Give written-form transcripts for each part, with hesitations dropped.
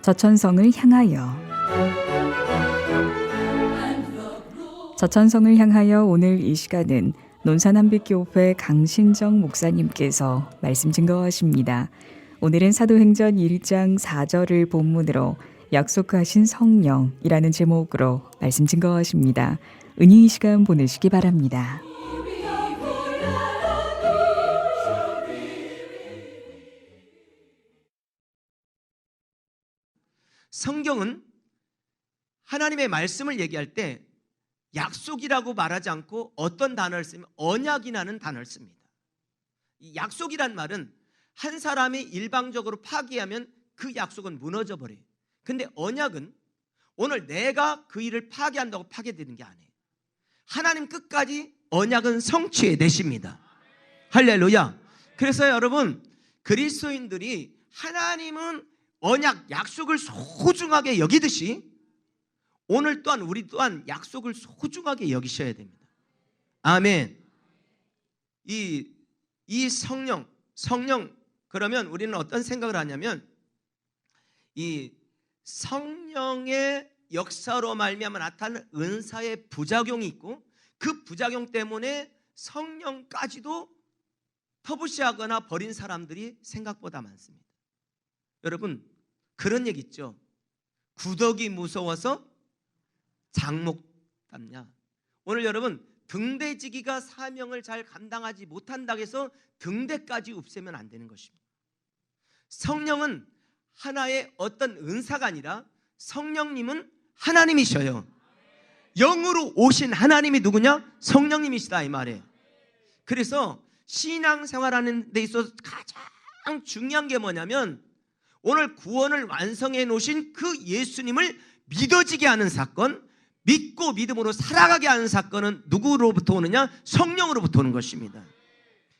저천성을 향하여. 저천성을 향하여 오늘 이 시간은 논산한빛교회 강신정 목사님께서 말씀 증거하십니다. 오늘은 사도행전 1장 4절을 본문으로 약속하신 성령이라는 제목으로 말씀 증거하십니다. 은희 이 시간 보내시기 바랍니다. 성경은 하나님의 말씀을 얘기할 때 약속이라고 말하지 않고 어떤 단어를 쓰면 언약이라는 단어를 씁니다. 이 약속이란 말은 한 사람이 일방적으로 파기하면 그 약속은 무너져 버려요. 근데 언약은 오늘 내가 그 일을 파기한다고 파괴되는 게 아니에요. 하나님 끝까지 언약은 성취해 내십니다. 할렐루야. 그래서 여러분, 그리스도인들이 하나님은 언약, 약속을 소중하게 여기듯이 오늘 또한 우리 또한 약속을 소중하게 여기셔야 됩니다. 아멘. 이 성령 그러면 우리는 어떤 생각을 하냐면 이 성령의 역사로 말미암아 나타나는 은사의 부작용이 있고 그 부작용 때문에 성령까지도 터부시하거나 버린 사람들이 생각보다 많습니다. 여러분, 그런 얘기 있죠. 구더기 무서워서 장목 땀냐. 오늘 여러분, 등대지기가 사명을 잘 감당하지 못한다고 해서 등대까지 없애면 안 되는 것입니다. 성령은 하나의 어떤 은사가 아니라 성령님은 하나님이셔요. 영으로 오신 하나님이 누구냐? 성령님이시다 이 말이에요. 그래서 신앙생활하는 데 있어서 가장 중요한 게 뭐냐면 오늘 구원을 완성해 놓으신 그 예수님을 믿어지게 하는 사건, 믿고 믿음으로 살아가게 하는 사건은 누구로부터 오느냐? 성령으로부터 오는 것입니다.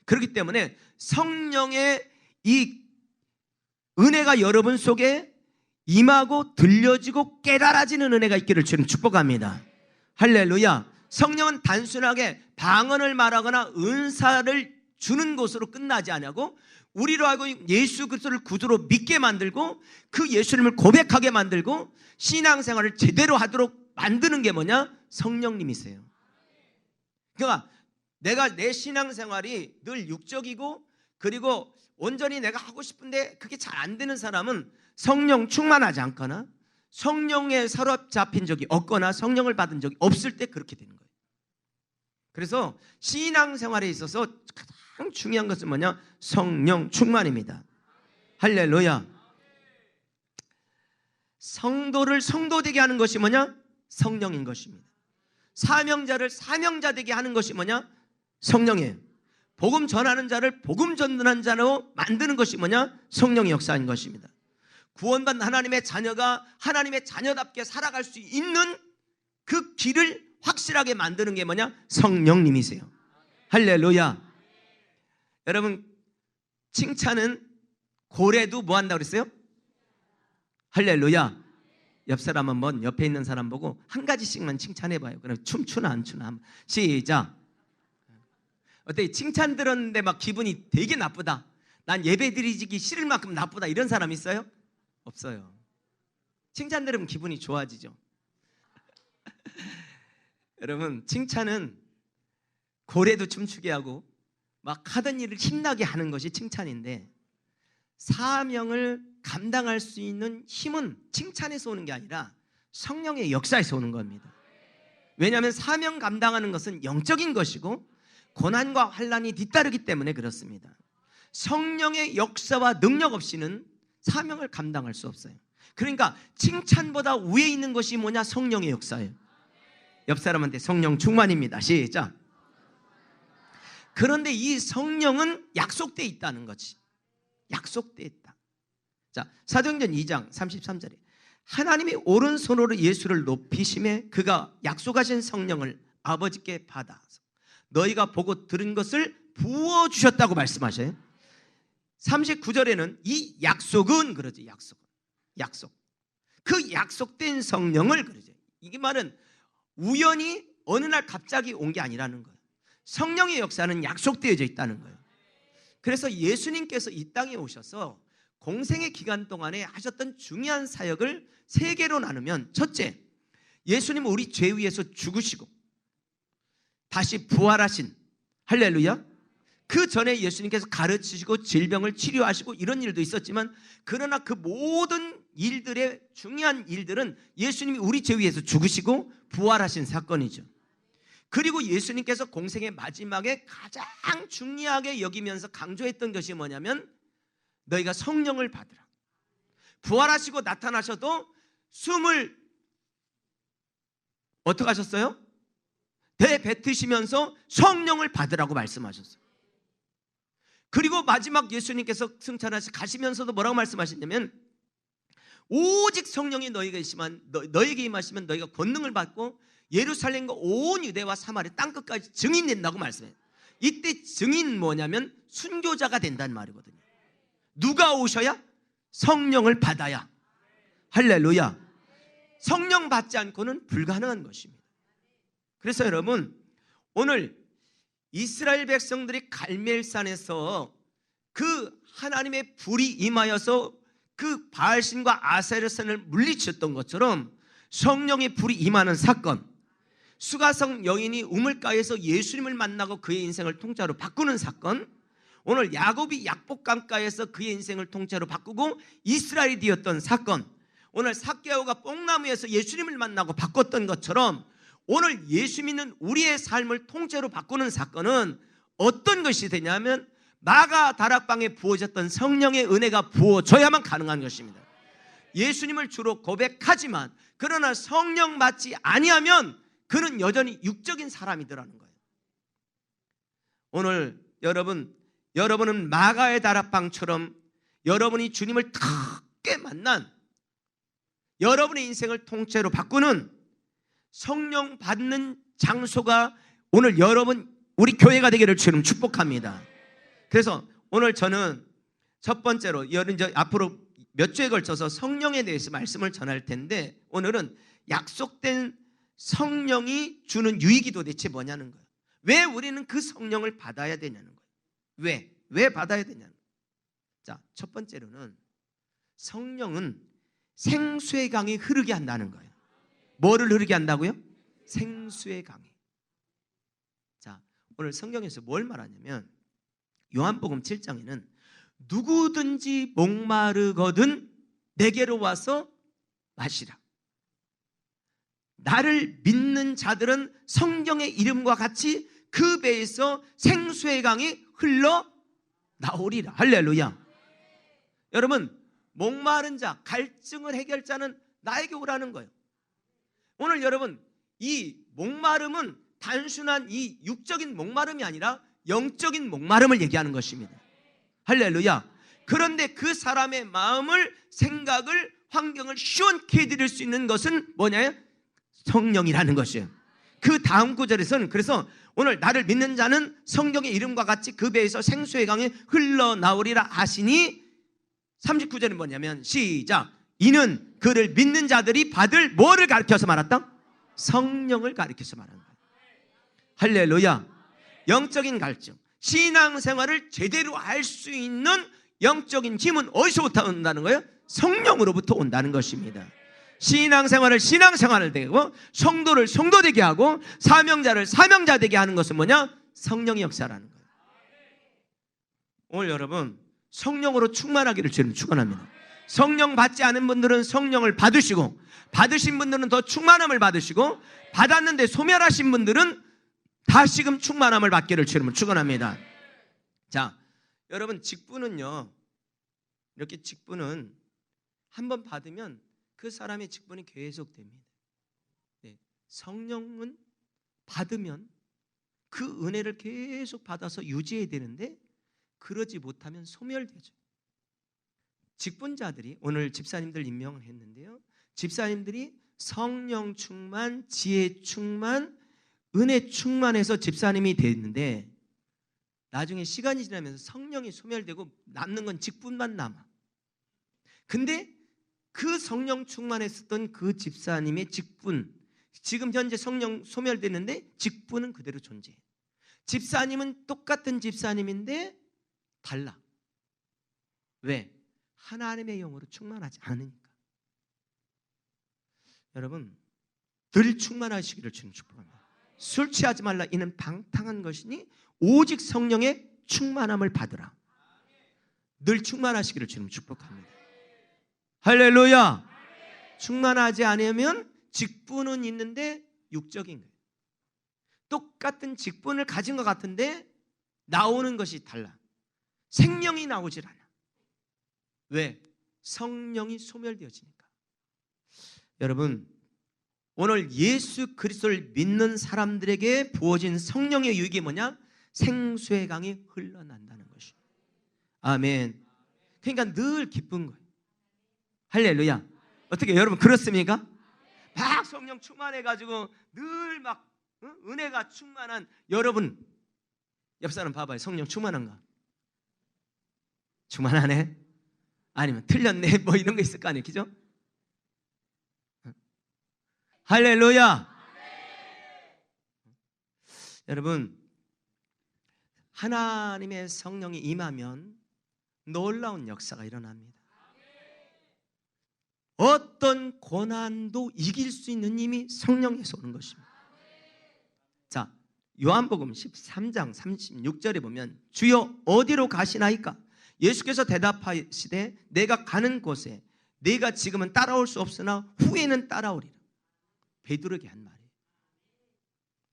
그렇기 때문에 성령의 이 은혜가 여러분 속에 임하고 들려지고 깨달아지는 은혜가 있기를 주님 축복합니다. 할렐루야. 성령은 단순하게 방언을 말하거나 은사를 주는 것으로 끝나지 않냐고 우리로 하고 예수 그리스도를 구주로 믿게 만들고 그 예수님을 고백하게 만들고 신앙생활을 제대로 하도록 만드는 게 뭐냐? 성령님이세요. 그러니까 내가 내 신앙생활이 늘 육적이고 그리고 온전히 내가 하고 싶은데 그게 잘 안 되는 사람은 성령 충만하지 않거나 성령에 사로잡힌 적이 없거나 성령을 받은 적이 없을 때 그렇게 되는 거예요. 그래서 신앙생활에 있어서 가장 중요한 것은 뭐냐? 성령 충만입니다. 할렐루야. 성도를 성도되게 하는 것이 뭐냐? 성령인 것입니다. 사명자를 사명자 되게 하는 것이 뭐냐? 성령이에요. 복음 전하는 자를 복음 전하는 자로 만드는 것이 뭐냐? 성령의 역사인 것입니다. 구원받은 하나님의 자녀가 하나님의 자녀답게 살아갈 수 있는 그 길을 확실하게 만드는 게 뭐냐? 성령님이세요. 할렐루야. 여러분, 칭찬은 고래도 뭐 한다고 그랬어요? 할렐루야. 옆 사람 한번 옆에 있는 사람 보고 한 가지씩만 칭찬해봐요. 그럼 춤추나 안 추나. 시작. 어때? 칭찬 들었는데 막 기분이 되게 나쁘다. 난 예배 드리기 싫을 만큼 나쁘다. 이런 사람 있어요? 없어요. 칭찬 들으면 기분이 좋아지죠. 여러분, 칭찬은 고래도 춤추게 하고 막 하던 일을 힘나게 하는 것이 칭찬인데 사명을 감당할 수 있는 힘은 칭찬에서 오는 게 아니라 성령의 역사에서 오는 겁니다. 왜냐하면 사명 감당하는 것은 영적인 것이고 고난과 환난이 뒤따르기 때문에 그렇습니다. 성령의 역사와 능력 없이는 사명을 감당할 수 없어요. 그러니까 칭찬보다 위에 있는 것이 뭐냐? 성령의 역사예요. 옆 사람한테 성령 충만입니다. 시작. 그런데 이 성령은 약속되어 있다는 거지. 약속되어 있다. 자, 사도행전 2장 33절에 하나님이 오른손으로 예수를 높이심에 그가 약속하신 성령을 아버지께 받아서 너희가 보고 들은 것을 부어주셨다고 말씀하셔요. 39절에는 이 약속은 그러지. 약속. 그 약속된 성령을 그러죠. 이게 말은 우연히 어느 날 갑자기 온 게 아니라는 거예요. 성령의 역사는 약속되어져 있다는 거예요. 그래서 예수님께서 이 땅에 오셔서 공생의 기간 동안에 하셨던 중요한 사역을 세 개로 나누면, 첫째, 예수님은 우리 죄 위에서 죽으시고 다시 부활하신, 할렐루야. 그 전에 예수님께서 가르치시고 질병을 치료하시고 이런 일도 있었지만, 그러나 그 모든 일들의 중요한 일들은 예수님이 우리 죄 위에서 죽으시고 부활하신 사건이죠. 그리고 예수님께서 공생의 마지막에 가장 중요하게 여기면서 강조했던 것이 뭐냐면, 너희가 성령을 받으라. 부활하시고 나타나셔도 숨을 어떻게 하셨어요? 되뱉으시면서 성령을 받으라고 말씀하셨어요. 그리고 마지막 예수님께서 승천하시 가시면서도 뭐라고 말씀하셨냐면, 오직 성령이 너희에게 임하시면 너희가 권능을 받고 예루살렘과 온 유대와 사마리아 땅끝까지 증인된다고 말씀해요. 이때 증인 뭐냐면 순교자가 된다는 말이거든요. 누가 오셔야? 성령을 받아야. 할렐루야. 성령 받지 않고는 불가능한 것입니다. 그래서 여러분, 오늘 이스라엘 백성들이 갈멜산에서 그 하나님의 불이 임하여서 그 바알신과 아세르산을 물리쳤던 것처럼 성령의 불이 임하는 사건, 수가성 여인이 우물가에서 예수님을 만나고 그의 인생을 통째로 바꾸는 사건, 오늘 야곱이 약복강가에서 그의 인생을 통째로 바꾸고 이스라엘이 되었던 사건, 오늘 삭개오가 뽕나무에서 예수님을 만나고 바꿨던 것처럼 오늘 예수 믿는 우리의 삶을 통째로 바꾸는 사건은 어떤 것이 되냐면, 마가 다락방에 부어졌던 성령의 은혜가 부어져야만 가능한 것입니다. 예수님을 주로 고백하지만 그러나 성령 받지 아니하면 그는 여전히 육적인 사람이더라는 거예요. 오늘 여러분은 마가의 다락방처럼 여러분이 주님을 크게 만난, 여러분의 인생을 통째로 바꾸는 성령 받는 장소가 오늘 우리 교회가 되기를 주님 축복합니다. 그래서 오늘 저는 첫 번째로, 이제 앞으로 몇 주에 걸쳐서 성령에 대해서 말씀을 전할 텐데, 오늘은 약속된 성령이 주는 유익이 도대체 뭐냐는 거예요. 왜 우리는 그 성령을 받아야 되냐는 거예요. 왜 받아야 되냐는 거예요. 자, 첫 번째로는 성령은 생수의 강이 흐르게 한다는 거예요. 뭐를 흐르게 한다고요? 생수의 강이. 자, 오늘 성경에서 뭘 말하냐면, 요한복음 7장에는 누구든지 목마르거든 내게로 와서 마시라. 나를 믿는 자들은 성경의 이름과 같이 그 배에서 생수의 강이 흘러 나오리라. 할렐루야. 여러분, 목마른 자, 갈증을 해결자는 나에게 오라는 거예요. 오늘 여러분, 이 목마름은 단순한 이 육적인 목마름이 아니라 영적인 목마름을 얘기하는 것입니다. 할렐루야. 그런데 그 사람의 마음을, 생각을, 환경을 시원케 해드릴 수 있는 것은 뭐냐요? 성령이라는 것이에요. 그 다음 구절에서는, 그래서 오늘 나를 믿는 자는 성경의 이름과 같이 그 배에서 생수의 강이 흘러나오리라 하시니, 39절은 뭐냐면, 시작. 이는 그를 믿는 자들이 받을 뭐를 가르쳐서 말했다? 성령을 가르쳐서 말하는 거예요. 할렐루야. 영적인 갈증, 신앙생활을 제대로 할 수 있는 영적인 힘은 어디서부터 온다는 거예요? 성령으로부터 온다는 것입니다. 신앙생활을 되고, 성도를 성도되게 하고, 사명자를 사명자 되게 하는 것은 뭐냐? 성령의 역사라는 거예요. 오늘 여러분, 성령으로 충만하기를 주님 축원합니다. 성령 받지 않은 분들은 성령을 받으시고, 받으신 분들은 더 충만함을 받으시고, 받았는데 소멸하신 분들은 다시금 충만함을 받기를 주님 축원합니다. 자, 여러분, 직분은요, 이렇게 직분은 한번 받으면 그 사람의 직분이 계속됩니다. 네, 성령은 받으면 그 은혜를 계속 받아서 유지해야 되는데, 그러지 못하면 소멸되죠. 직분자들이, 오늘 집사님들 임명을 했는데요, 집사님들이 성령 충만, 지혜 충만, 은혜 충만해서 집사님이 됐는데, 나중에 시간이 지나면서 성령이 소멸되고 남는 건 직분만 남아. 근데 그 성령 충만했었던 그 집사님의 직분, 지금 현재 성령 소멸됐는데 직분은 그대로 존재해. 집사님은 똑같은 집사님인데 달라. 왜? 하나님의 영으로 충만하지 않으니까. 여러분, 늘 충만하시기를 주님 축복합니다. 술 취하지 말라. 이는 방탕한 것이니 오직 성령의 충만함을 받으라. 늘 충만하시기를 주님 축복합니다. 할렐루야. 충만하지 않으면 직분은 있는데 육적인 거예요. 똑같은 직분을 가진 것 같은데 나오는 것이 달라. 생명이 나오질 않아. 왜? 성령이 소멸되어지니까. 여러분, 오늘 예수 그리스도를 믿는 사람들에게 부어진 성령의 유익이 뭐냐? 생수의 강이 흘러난다는 것이. 아멘. 그러니까 늘 기쁜 거예요. 할렐루야. 어떻게 여러분 그렇습니까? 막 성령 충만해가지고 늘 막 은혜가 충만한 여러분, 옆 사람 봐봐요. 성령 충만한가? 충만하네? 아니면 틀렸네? 뭐 이런 거 있을 거 아니에요, 그죠? 할렐루야. 여러분, 하나님의 성령이 임하면 놀라운 역사가 일어납니다. 어떤 고난도 이길 수 있는 힘이 성령에서 오는 것입니다. 자, 요한복음 13장 36절에 보면 주여 어디로 가시나이까? 예수께서 대답하시되 내가 가는 곳에 내가 지금은 따라올 수 없으나 후에는 따라오리라. 베드로에게 한 말이에요.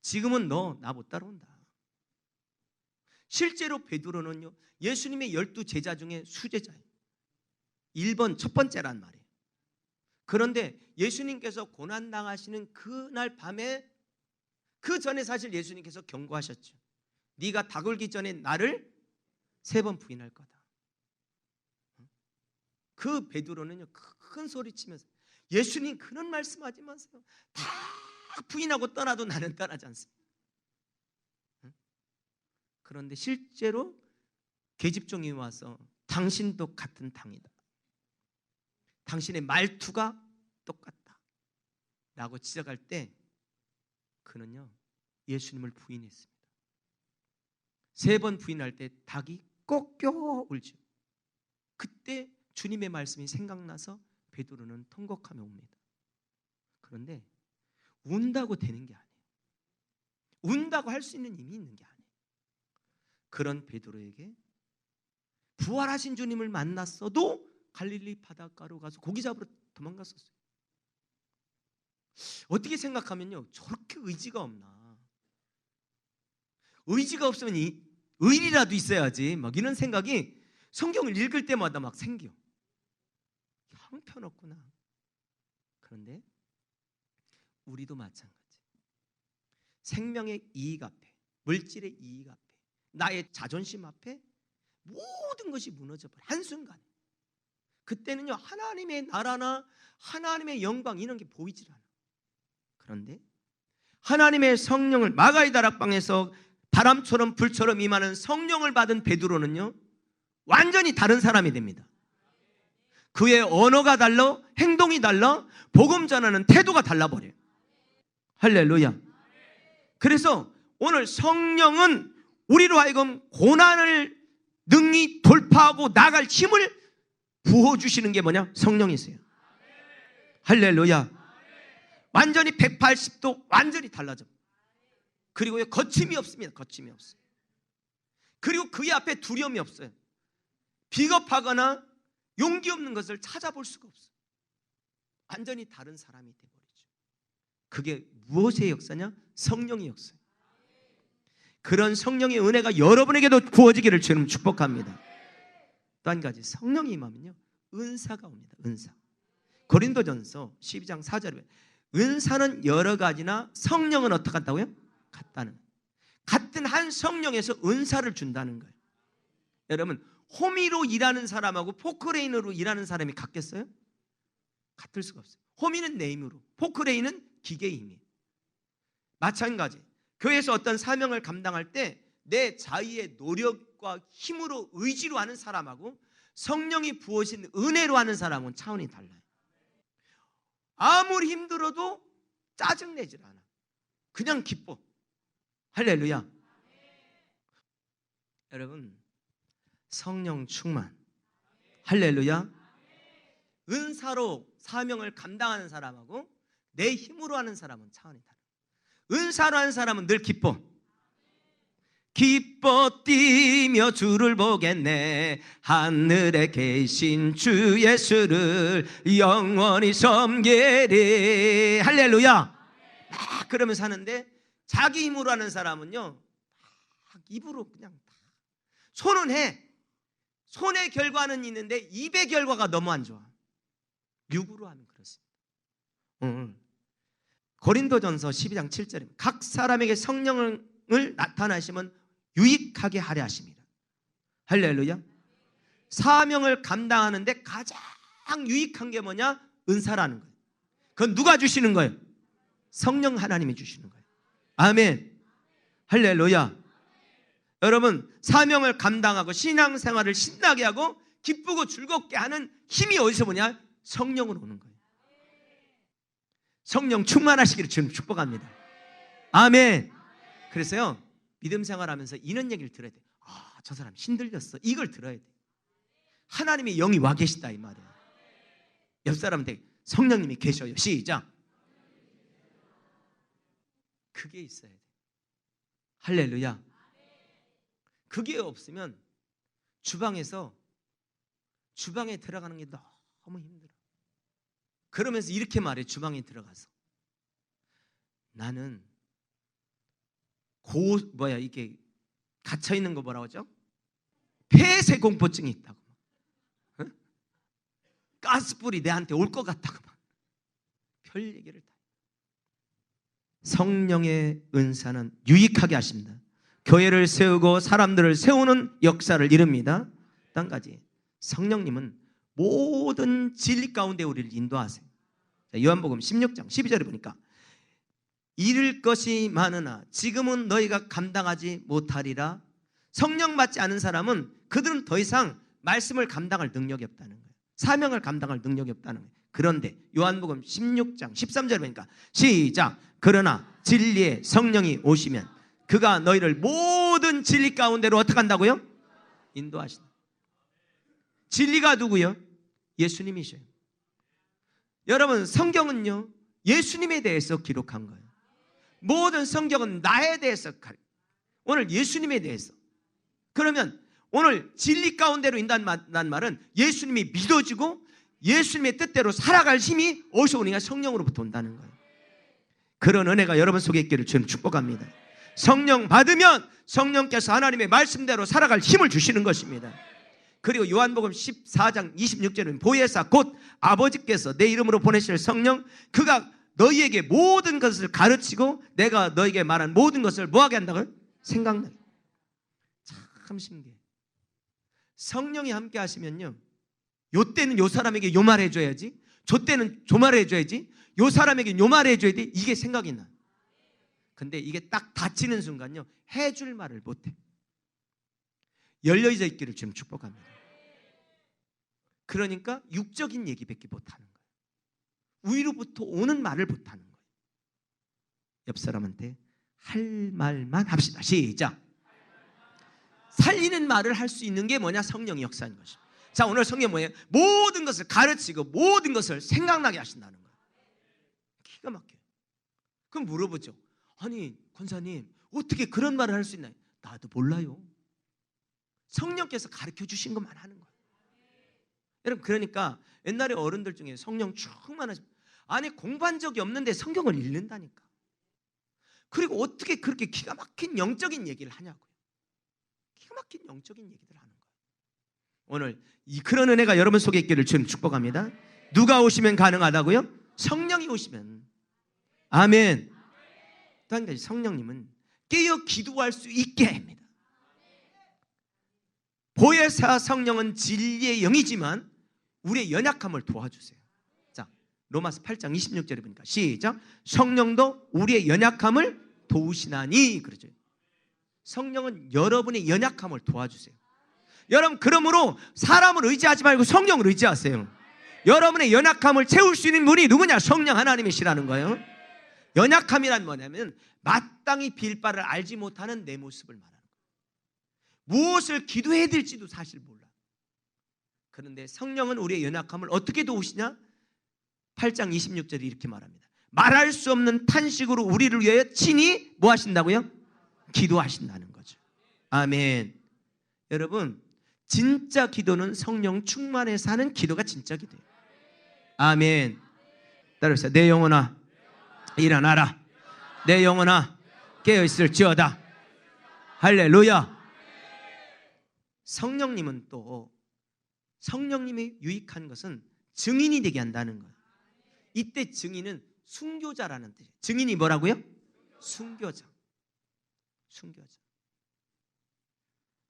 지금은 너 나 못 따라온다. 실제로 베드로는요, 예수님의 12 제자 중에 수제자예요. 1번 첫 번째란 말이에요. 그런데 예수님께서 고난당하시는 그날 밤에, 그 전에 사실 예수님께서 경고하셨죠. 네가 닭 울기 전에 나를 3번 부인할 거다. 그 베드로는요, 큰 소리 치면서 예수님 그런 말씀하지 마세요. 다 부인하고 떠나도 나는 떠나지 않습니다. 그런데 실제로 계집종이 와서 당신도 같은 당이다. 당신의 말투가 똑같다 라고 지적할 때 그는요 예수님을 부인했습니다. 3번 부인할 때 닭이 꺾여 울죠. 그때 주님의 말씀이 생각나서 베드로는 통곡하며 옵니다. 그런데 운다고 되는 게 아니에요. 운다고 할 수 있는 힘이 있는 게 아니에요. 그런 베드로에게 부활하신 주님을 만났어도 갈릴리 바닷가로 가서 고기 잡으러 도망갔었어요. 어떻게 생각하면요, 저렇게 의지가 없나? 의지가 없으면 의리라도 있어야지. 막 이런 생각이 성경을 읽을 때마다 막 생겨. 형편없구나. 그런데 우리도 마찬가지. 생명의 이익 앞에, 물질의 이익 앞에, 나의 자존심 앞에 모든 것이 무너져버려. 한순간에. 그때는요 하나님의 나라나 하나님의 영광 이런 게 보이질 않아. 그런데 하나님의 성령을, 마가의 다락방에서 바람처럼 불처럼 임하는 성령을 받은 베드로는요 완전히 다른 사람이 됩니다. 그의 언어가 달라, 행동이 달라, 복음 전하는 태도가 달라버려요. 할렐루야. 그래서 오늘 성령은 우리로 하여금 고난을 능히 돌파하고 나갈 힘을 부어주시는 게 뭐냐? 성령이세요. 할렐루야. 완전히 180도 완전히 달라져. 그리고 거침이 없습니다. 거침이 없어요. 그리고 그의 앞에 두려움이 없어요. 비겁하거나 용기 없는 것을 찾아볼 수가 없어요. 완전히 다른 사람이 되어버리죠. 그게 무엇의 역사냐? 성령의 역사예요. 그런 성령의 은혜가 여러분에게도 부어지기를 주님 축복합니다. 또 한 가지, 성령이 임하면요 은사가 옵니다. 은사. 고린도전서 12장 4절에 은사는 여러 가지나 성령은 어떻게 한다고요? 같다는. 같은 한 성령에서 은사를 준다는 거예요. 여러분, 호미로 일하는 사람하고 포크레인으로 일하는 사람이 같겠어요? 같을 수가 없어요. 호미는 내 힘으로, 포크레인은 기계의 힘이에요. 마찬가지, 교회에서 어떤 사명을 감당할 때 내 자의의 노력과 힘으로, 의지로 하는 사람하고 성령이 부어신 은혜로 하는 사람은 차원이 달라요. 아무리 힘들어도 짜증내질 않아. 그냥 기뻐. 할렐루야. 여러분, 성령 충만. 할렐루야. 은사로 사명을 감당하는 사람하고 내 힘으로 하는 사람은 차원이 달라. 은사로 하는 사람은 늘 기뻐 뛰며 주를 보겠네. 하늘에 계신 주 예수를 영원히 섬기리. 할렐루야. 막 그러면서 하는데, 자기 힘으로 하는 사람은요, 막 입으로 그냥 손은 해. 손의 결과는 있는데 입의 결과가 너무 안 좋아. 육으로 하면 그렇습니다. 고린도전서 12장 7절입니다. 각 사람에게 성령을 나타나시면 유익하게 하려 하십니다. 할렐루야. 사명을 감당하는데 가장 유익한 게 뭐냐? 은사라는 거예요. 그건 누가 주시는 거예요? 성령 하나님이 주시는 거예요. 아멘. 할렐루야. 여러분, 사명을 감당하고 신앙생활을 신나게 하고 기쁘고 즐겁게 하는 힘이 어디서 오냐? 성령으로 오는 거예요. 성령 충만하시기를 지금 축복합니다. 아멘. 그래서요, 믿음 생활하면서 이런 얘기를 들어야 돼. 아, 저 사람 힘들렸어. 이걸 들어야 돼. 하나님의 영이 와 계시다 이 말이에요. 옆 사람한테 성령님이 계셔요. 시작. 그게 있어야 돼. 할렐루야. 그게 없으면 주방에 들어가는 게 너무 힘들어. 그러면서 이렇게 말해. 주방에 들어가서 나는 이게 갇혀 있는 거 뭐라고 하죠? 폐쇄 공포증이 있다고. 응? 가스불이 내한테 올 것 같다고. 별 얘기를 다. 성령의 은사는 유익하게 하십니다. 교회를 세우고 사람들을 세우는 역사를 이룹니다. 또 한 가지, 성령님은 모든 진리 가운데 우리를 인도하세요. 요한복음 16장 12절에 보니까 이룰 것이 많으나 지금은 너희가 감당하지 못하리라. 성령 받지 않은 사람은 그들은 더 이상 말씀을 감당할 능력이 없다는 거예요. 사명을 감당할 능력이 없다는 거예요. 그런데 요한복음 16장 13절에 보니까 시작. 그러나 진리의 성령이 오시면 그가 너희를 모든 진리 가운데로 어떻게 한다고요? 인도하신다. 진리가 누구요? 예수님이셔요. 여러분, 성경은요, 예수님에 대해서 기록한 거예요. 모든 성경은 나에 대해서, 오늘 예수님에 대해서. 그러면 오늘 진리 가운데로 인도한다는 말은 예수님이 믿어지고 예수님의 뜻대로 살아갈 힘이 어디서 오느냐? 성령으로부터 온다는 거예요. 그런 은혜가 여러분 속에 있기를 주님 축복합니다. 성령 받으면 성령께서 하나님의 말씀대로 살아갈 힘을 주시는 것입니다. 그리고 요한복음 14장 26절은 보혜사 곧 아버지께서 내 이름으로 보내실 성령, 그가 너희에게 모든 것을 가르치고 내가 너희에게 말한 모든 것을 뭐하게 한다고요? 생각나게. 참 신기해. 성령이 함께 하시면요, 요 때는 요 사람에게 요 말 해줘야지, 저 때는 저 말 해줘야지, 요 사람에게 요 말 해줘야 돼. 이게 생각이 나. 근데 이게 딱 닫히는 순간요, 해줄 말을 못해. 열려져 있기를 지금 축복합니다. 그러니까 육적인 얘기밖에 못하는 거예요. 위로부터 오는 말을 못하는 거예요. 옆 사람한테 할 말만 합시다. 시작. 살리는 말을 할 수 있는 게 뭐냐? 성령의 역사인 것이죠. 자, 오늘 성경 뭐예요? 모든 것을 가르치고 모든 것을 생각나게 하신다는 거예요. 기가 막혀요. 그럼 물어보죠. 아니, 권사님, 어떻게 그런 말을 할 수 있나요? 나도 몰라요. 성령께서 가르쳐 주신 것만 하는 거예요. 여러분, 그러니까 옛날에 어른들 중에 성령 충만하신, 아니 공부한 적이 없는데 성경을 읽는다니까. 그리고 어떻게 그렇게 기가 막힌 영적인 얘기를 하냐고요. 기가 막힌 영적인 얘기들 하는 거예요. 오늘 그런 은혜가 여러분 속에 있기를 주님 축복합니다. 누가 오시면 가능하다고요? 성령이 오시면. 아멘. 또 한 가지, 성령님은 깨어 기도할 수 있게 합니다. 보혜사 성령은 진리의 영이지만 우리의 연약함을 도와주세요. 자, 로마서 8장 26절에 보니까 시작. 성령도 우리의 연약함을 도우시나니. 그러죠. 성령은 여러분의 연약함을 도와주세요. 여러분, 그러므로 사람을 의지하지 말고 성령을 의지하세요. 여러분의 연약함을 채울 수 있는 분이 누구냐? 성령 하나님이시라는 거예요. 연약함이란 뭐냐면 마땅히 빌 바를 알지 못하는 내 모습을 말하는 거예요. 무엇을 기도해야 될지도 사실 몰라. 그런데 성령은 우리의 연약함을 어떻게 도우시냐? 8장 26절에 이렇게 말합니다. 말할 수 없는 탄식으로 우리를 위하여 친히 뭐 하신다고요? 기도하신다는 거죠. 아멘. 여러분, 진짜 기도는 성령 충만해서 하는 기도가 진짜 기도예요. 아멘. 따라하세요. 내 영혼아 일어나라. 내 영혼아 깨어있을지어다. 할렐루야. 성령님은 또 성령님이 유익한 것은 증인이 되게 한다는 거예요. 이때 증인은 순교자라는 뜻이에요. 증인이 뭐라고요? 순교자. 순교자.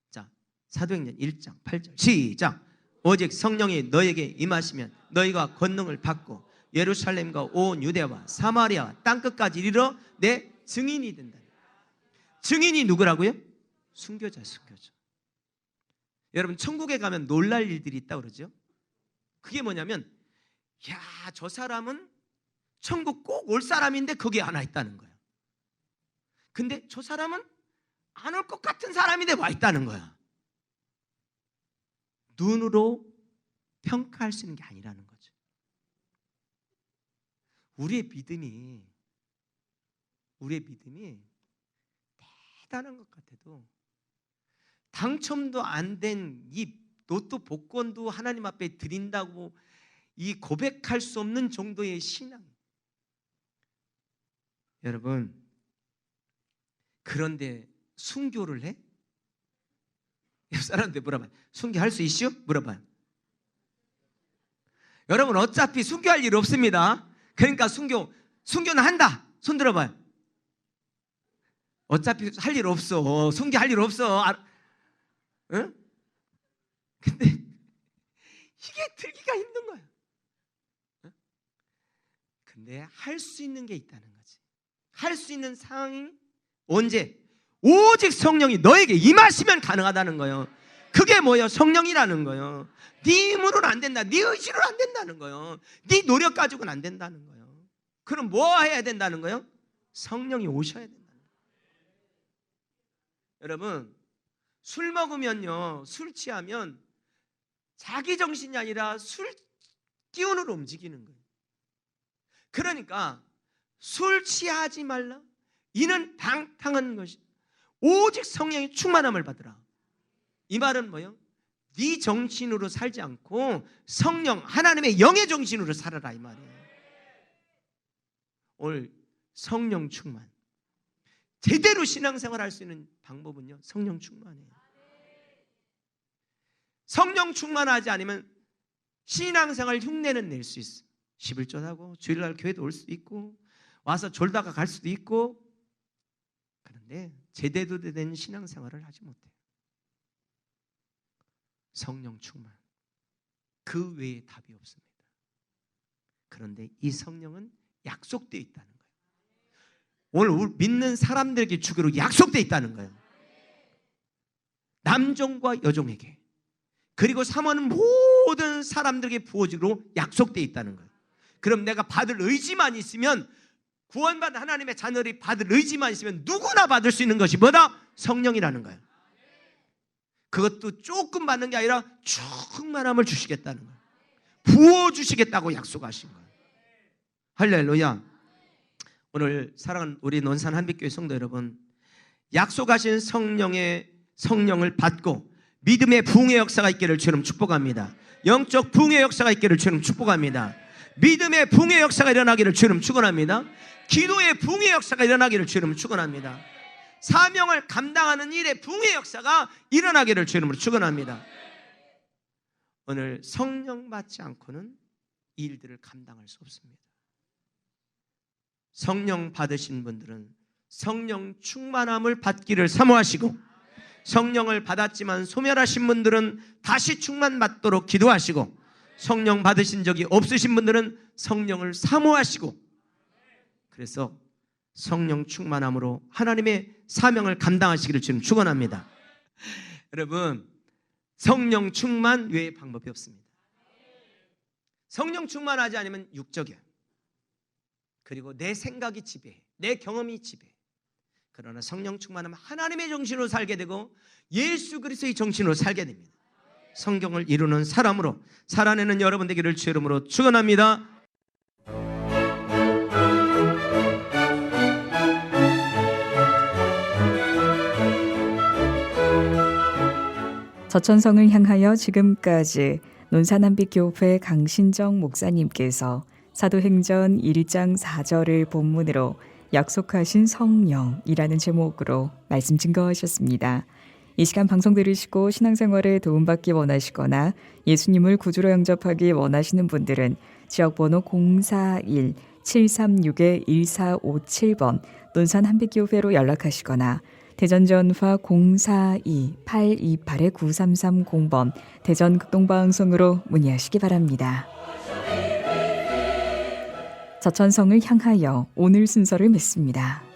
자, 사도행전 1장 8절 시작. 오직 성령이 너에게 임하시면 너희가 권능을 받고 예루살렘과 온 유대와 사마리아 땅끝까지 이르러 내 증인이 된다. 증인이 누구라고요? 순교자, 순교자. 여러분, 천국에 가면 놀랄 일들이 있다고 그러죠. 그게 뭐냐면, 야, 저 사람은 천국 꼭 올 사람인데 거기에 하나 있다는 거야. 근데 저 사람은 안 올 것 같은 사람인데 와 있다는 거야. 눈으로 평가할 수 있는 게 아니라는 거죠. 우리의 믿음이 대단한 것 같아도 당첨도 안 된 이 로또 복권도 하나님 앞에 드린다고 이 고백할 수 없는 정도의 신앙. 여러분, 그런데 순교를 해? 옆 사람한테 물어봐요. 순교할 수 있슈? 물어봐요. 여러분, 어차피 순교할 일 없습니다. 그러니까 순교는 한다. 손 들어봐요. 어차피 할 일 없어. 순교할 일 없어. 응? 근데 이게 들기가 힘든 거야. 응? 근데 할 수 있는 게 있다는 거지. 할 수 있는 상황이 언제? 오직 성령이 너에게 임하시면 가능하다는 거예요. 그게 뭐예요? 성령이라는 거예요. 네 힘으로는 안 된다. 네 의지로는 안 된다는 거예요. 네 노력 가지고는 안 된다는 거예요. 그럼 뭐 해야 된다는 거예요? 성령이 오셔야 된다는 거예요. 여러분, 술 먹으면요, 술 취하면 자기 정신이 아니라 술 기운으로 움직이는 거예요. 그러니까 술 취하지 말라. 이는 방탕한 것이 오직 성령의 충만함을 받으라. 이 말은 뭐예요? 네 정신으로 살지 않고 성령 하나님의 영의 정신으로 살아라, 이 말이에요. 오늘 성령 충만, 제대로 신앙생활 할 수 있는 방법은요, 성령 충만이에요. 성령 충만하지 않으면 신앙생활 흉내는 낼 수 있어. 11조하고 주일날 교회도 올 수도 있고 와서 졸다가 갈 수도 있고. 그런데 제대로 된 신앙생활을 하지 못해요. 성령 충만, 그 외에 답이 없습니다. 그런데 이 성령은 약속되어 있다는 거예요. 오늘 믿는 사람들에게 주기로 약속되어 있다는 거예요. 남종과 여종에게, 그리고 사모하는 모든 사람들에게 부어지기로 약속되어 있다는 거예요. 그럼 내가 받을 의지만 있으면, 구원받은 하나님의 자녀들이 받을 의지만 있으면 누구나 받을 수 있는 것이 뭐다? 성령이라는 거예요. 그것도 조금 받는 게 아니라 충만함을 주시겠다는 거예요. 부어주시겠다고 약속하신 거예요. 할렐루야. 오늘 사랑하는 우리 논산 한빛교회 성도 여러분, 약속하신 성령을 받고 믿음의 부흥의 역사가 있기를 주님 축복합니다. 영적 부흥의 역사가 있기를 주님 축복합니다. 믿음의 부흥의 역사가 일어나기를 주님 축원합니다. 기도의 부흥의 역사가 일어나기를 주님 축원합니다. 사명을 감당하는 일의 부흥의 역사가 일어나기를 주님으로 축원합니다. 오늘 성령 받지 않고는 이 일들을 감당할 수 없습니다. 성령 받으신 분들은 성령 충만함을 받기를 사모하시고, 성령을 받았지만 소멸하신 분들은 다시 충만받도록 기도하시고, 성령 받으신 적이 없으신 분들은 성령을 사모하시고, 그래서 성령 충만함으로 하나님의 사명을 감당하시기를 주님 축원합니다. 여러분, 성령 충만 외에 방법이 없습니다. 성령 충만하지 않으면 육적이야. 그리고 내 생각이 지배해, 내 경험이 지배해. 그러나 성령 충만하면 하나님의 정신으로 살게 되고 예수 그리스도의 정신으로 살게 됩니다. 성경을 이루는 사람으로 살아내는 여러분 되기를 주의 이름으로 축원합니다. 저천성을 향하여 지금까지 논산한빛교회 강신정 목사님께서 사도행전 1장 4절을 본문으로 약속하신 성령이라는 제목으로 말씀 증거하셨습니다. 이 시간 방송 들으시고 신앙생활에 도움받기 원하시거나 예수님을 구주로 영접하기 원하시는 분들은 지역번호 041-736-1457번 논산한빛교회로 연락하시거나 대전 전화 042-828-9330번 대전 극동방송으로 문의하시기 바랍니다. 저천성을 향하여 오늘 순서를 맺습니다.